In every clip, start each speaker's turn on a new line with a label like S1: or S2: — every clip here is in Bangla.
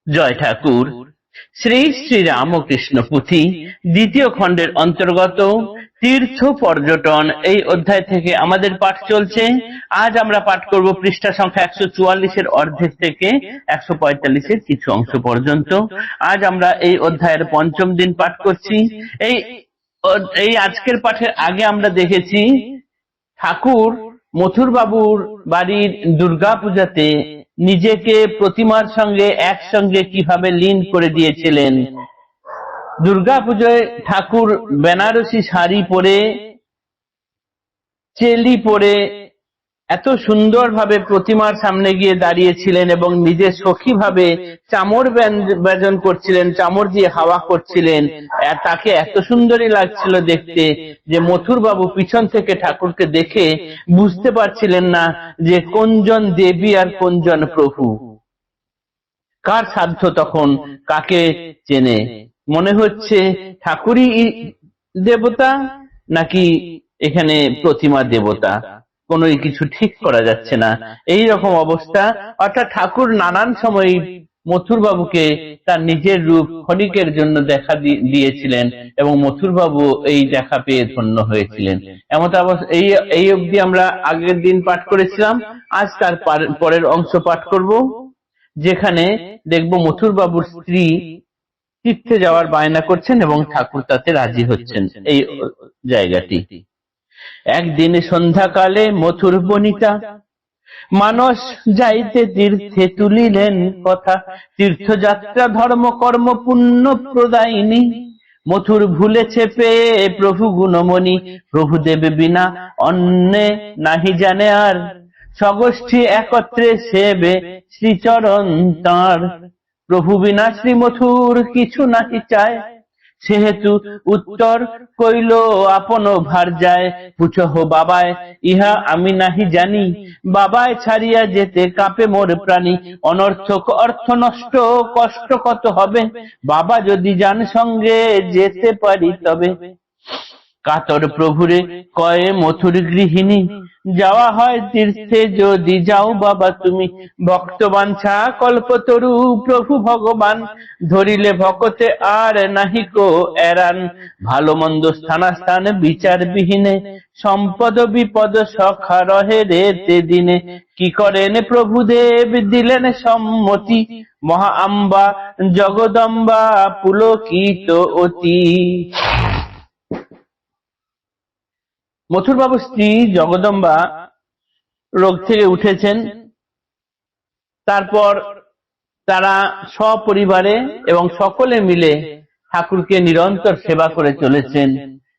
S1: জয় ঠাকুর। শ্রী শ্রী রামকৃষ্ণ পুঁথি দ্বিতীয় খণ্ডের অন্তর্গত তীর্থ পর্যটন এই অধ্যায় থেকে আমাদের পাঠ চলছে। আজ আমরা পাঠ করব পৃষ্ঠা সংখ্যা 144-এর অর্ধেক থেকে 145-এর কিছু অংশ পর্যন্ত। আজ আমরা এই অধ্যায়ের পঞ্চম দিন পাঠ করছি। এই আজকের পাঠের আগে আমরা দেখেছি ঠাকুর মথুর বাবুর বাড়ির দুর্গা পূজাতে নিজেকে প্রতিমার সঙ্গে একসঙ্গে কিভাবে লীন করে দিয়েছিলেন। দুর্গা পুজোয় ঠাকুর বেনারসি শাড়ি পরে, চেলি পরে এত সুন্দরভাবে প্রতিমার সামনে গিয়ে দাঁড়িয়েছিলেন এবং নিজের সখী ভাবে চামর ব্যজন করছিলেন, চামর দিয়ে হাওয়া করছিলেন। তাকে এত সুন্দরই লাগছিল দেখতে যে মথুর বাবু পিছন থেকে ঠাকুরকে দেখে বুঝতে পারছিলেন না যে কোনজন দেবী আর কোনজন প্রভু। কার সাধ্য তখন কাকে চেনে? মনে হচ্ছে ঠাকুরই দেবতা নাকি এখানে প্রতিমা দেবতা, কোনো কিছু ঠিক করা যাচ্ছে না। এই রকম অবস্থা। অর্থাৎ ঠাকুর নানান সময় মথুর বাবুকে তার নিজের রূপ ক্ষণিকের জন্য দেখা দিয়েছিলেন এবং মথুর বাবু এই দেখা পেয়ে ধন্য হয়েছিলেন। এমন অবস্থা। এই অবধি আমরা আগের দিন পাঠ করেছিলাম। আজ তার পরের অংশ পাঠ করব, যেখানে দেখব মথুর বাবুর স্ত্রী তীর্থে যাওয়ার বায়না করছেন এবং ঠাকুর তাতে রাজি হচ্ছেন। এই জায়গাটি। একদিন সন্ধ্যাকালে মথুর বনিতা মানস যাইতে তীর্থে তুলিলেন কথা। তীর্থযাত্রা ধর্ম কর্ম পুণ্য প্রদায়িনী। মথুর ভুলেছে পেয়ে প্রভু গুণমণি। প্রভু দেবে বিনা অন্যে নাহি জানে আর। স্বগোষ্ঠী একত্রে সেবে শ্রীচরণ তাঁর। প্রভু বিনা শ্রী মথুর কিছু নাহি চায়। সেহেতু উত্তর কইল আপন ভার যায়। পুছহ বাবায় ইহা আমি নাহি জানি। বাবায় ছাড়িয়া যেতে কাঁপে মোর প্রাণী। অনর্থক অর্থ নষ্ট কষ্ট কত হবে। বাবা যদি যান সঙ্গে যেতে পারি তবে। কাতর প্রভুরে কয়ে মথুর গৃহিণী। যাওয়া হয় তীর্থে যদি যাও বাবা তুমি। ভক্ত বাঞ্ছা কল্পতরু প্রভু ভগবান। ধরিলে ভকতে আর নাহিকো এরান। ভালো মন্দ স্থানাস্থান বিচার বিহীনে। সম্পদ বিপদ সখা রহে রে তে দিনে। কি করেন প্রভুদেব দিলেন সম্মতি। মহা আম্বা জগদম্বা পুলকিত অতি। মথুর বাবুর স্ত্রী জগদম্বা রোগ থেকে উঠেছেন। তারপর তারা সপরিবারে এবং সকলে মিলে ঠাকুরকে নিরন্তর সেবা করে চলেছেন।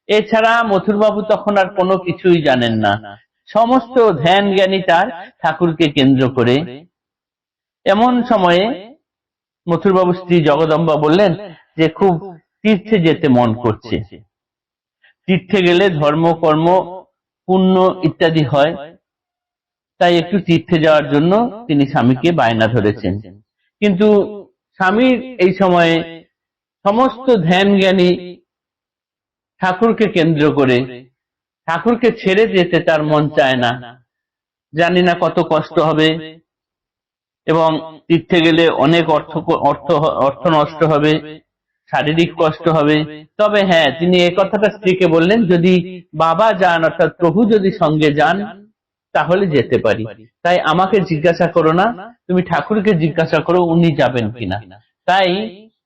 S1: এছাড়া মথুর বাবু তখন আর কোনো কিছুই জানেন না। সমস্ত ধ্যান জ্ঞানী তার ঠাকুরকে কেন্দ্র করে। এমন সময়ে মথুর বাবুর স্ত্রী জগদম্বা বললেন যে খুব তীর্থে যেতে মন করছে। তীর্থে গেলে ধর্ম কর্ম পুণ্য ইত্যাদি হয়, তাই একটু তীর্থে যাওয়ার জন্য তিনি স্বামীকে বায়না ধরেছেন। কিন্তু স্বামীর এই সময়ে সমস্ত ধ্যান জ্ঞানী ঠাকুরকে কেন্দ্র করে ঠাকুরকে ছেড়ে যেতে তার মন চায় না। জানি না কত কষ্ট হবে এবং তীর্থে গেলে অনেক অর্থ নষ্ট হবে, শারীরিক কষ্ট হবে। তবে হ্যাঁ, তিনি এই কথাটা স্ত্রীকে বললেন, যদি বাবা যান অর্থাৎ প্রভু যদি সঙ্গে যান তাহলে যেতে পারি। তাই আমাকে জিজ্ঞাসা করো না, তুমি ঠাকুরকে জিজ্ঞাসা করো উনি যাবেন কিনা। তাই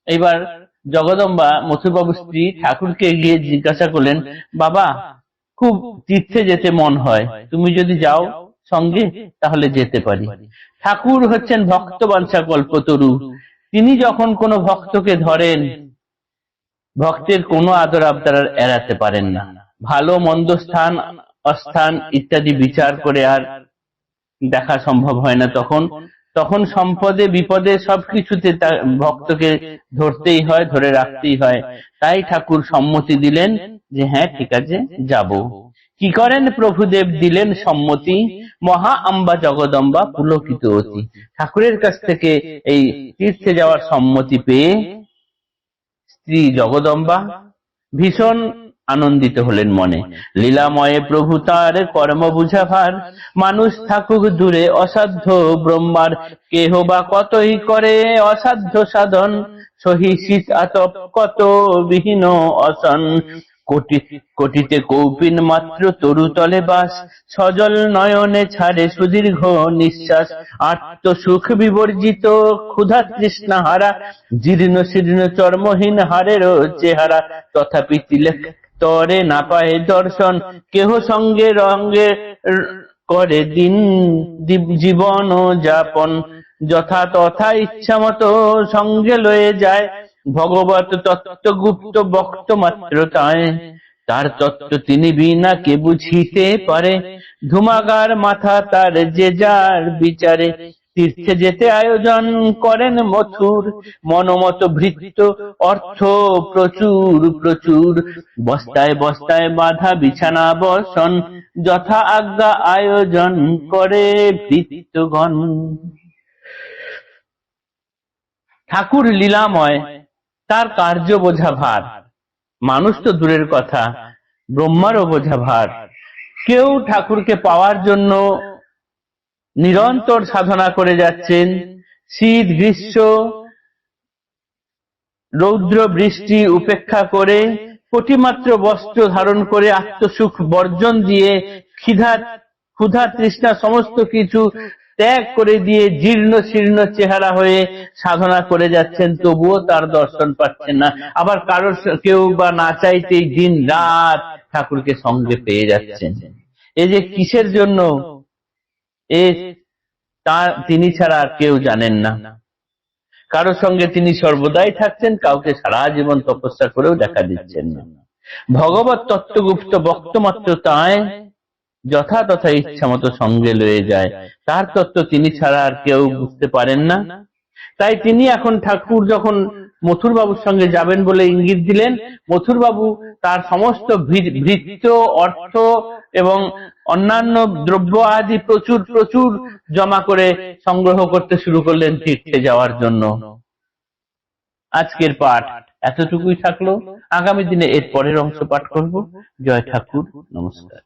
S1: এবার জগদম্বা মথুরবাবুর স্ত্রী ঠাকুরকে গিয়ে জিজ্ঞাসা করলেন, বাবা খুব তীর্থে যেতে মন হয়, তুমি যদি যাও সঙ্গে তাহলে যেতে পারি। ঠাকুর হচ্ছেন ভক্তবাঞ্ছা কল্পতরু। তিনি যখন কোনো ভক্তকে ধরেন, ভক্তের কোনো আদর আবদার এড়াতে পারেন না। ভালো মন্দ স্থান অস্থান ইত্যাদি বিচার করে আর দেখা সম্ভব হয় না। তখন সম্পদে বিপদে সবকিছুতে তার ভক্তকে ধরতেই হয়, ধরে রাখতেই হয়। তাই ঠাকুর সম্মতি দিলেন যে হ্যাঁ ঠিক আছে যাব। কি করেন প্রভুদেব দিলেন সম্মতি। মহা আম্বা জগদম্বা পুলকিত অতি। ঠাকুরের কাছ থেকে এই তীর্থে যাওয়ার সম্মতি পেয়ে স্ত্রী জগদম্বা ভীষণ আনন্দিত হলেন মনে। লীলাময়ে প্রভু তার কর্ম বুঝা ভার, মানুষ থাকুক দূরে অসাধ্য ব্রহ্মার, কেহ বা কতই করে অসাধ্য সাধন, সহি শীত আতপ কত বিহীন অসন। কোটিতে কৌপিন মাত্র তরুতলে বাস, সজল নয়নে ছাড়ে সুদীর্ঘ নিঃশ্বাস। আত্ম সুখ বিবর্জিত ক্ষুধা তৃষ্ণা হারা, জীর্ণ শীর্ণ চর্মহীন হারেরও চেহারা। তথাপি তিলেক তরে না পায় দর্শন, কেহ সঙ্গে রঙ্গে করে দিন জীবন যাপন। যথা তথা ইচ্ছা মতো সঙ্গে লয়ে যায়, ভগবত তত্ত্ব গুপ্ত বক্ত মাত্র তাই। তার তত্ত্ব তিনি বিনা কে বুঝিতে পারে, ধুমাগার মাথা তার যে যার বিচারে। তীর্থে যেতে আয়োজন করেন মথুর, মনোমত ভৃত্য অর্থ প্রচুর প্রচুর। বস্তায় বস্তায় বাঁধা বিছানা বসন, যথা আজ্ঞা আয়োজন করে ভৃত্যগণ। ঠাকুর লীলাময়, তার কার্য বোঝা ভার। মানুষ তো দূরের কথা, ব্রহ্মারও বোঝা ভার। কেউ ঠাকুরকে পাওয়ার জন্য নিরন্তর সাধনা করে যাচ্ছেন, শীত গ্রীষ্ম রৌদ্র বৃষ্টি উপেক্ষা করে, কোটিমাত্র বস্ত্র ধারণ করে, আত্মসুখ বর্জন দিয়ে, ক্ষুধা তৃষ্ণা সমস্ত কিছু ত্যাগ করে দিয়ে জীর্ণ শীর্ণ চেহারা হয়ে সাধনা করে যাচ্ছেন, তবুও তার দর্শন পাচ্ছেন না। আবার কারোর কেউ বা না চাইতেই দিন রাত ঠাকুরকে সঙ্গে পেয়ে যাচ্ছেন। এই যে কিসের জন্য, তিনি ছাড়া আর কেউ জানেন না। কারোর সঙ্গে তিনি সর্বদাই থাকছেন, কাউকে সারা জীবন তপস্যা করেও দেখা দিচ্ছেন না। ভগবত তত্ত্বগুপ্ত বক্ত মাত্র তাই, যথা তথা ইচ্ছা মতো সঙ্গে লয়ে যায়। তার তত্ত্ব তিনি ছাড়া আর কেউ বুঝতে পারেন না। তাই তিনি এখন ঠাকুর যখন মথুর বাবুর সঙ্গে যাবেন বলে ইঙ্গিত দিলেন, মথুর বাবু তার সমস্ত ভৃত্য অর্থ এবং অন্যান্য দ্রব্য আদি প্রচুর প্রচুর জমা করে সংগ্রহ করতে শুরু করলেন তীর্থে যাওয়ার জন্য। আজকের পাঠ এতটুকুই থাকলো, আগামী দিনে এর পরের অংশ পাঠ করব। জয় ঠাকুর, নমস্কার।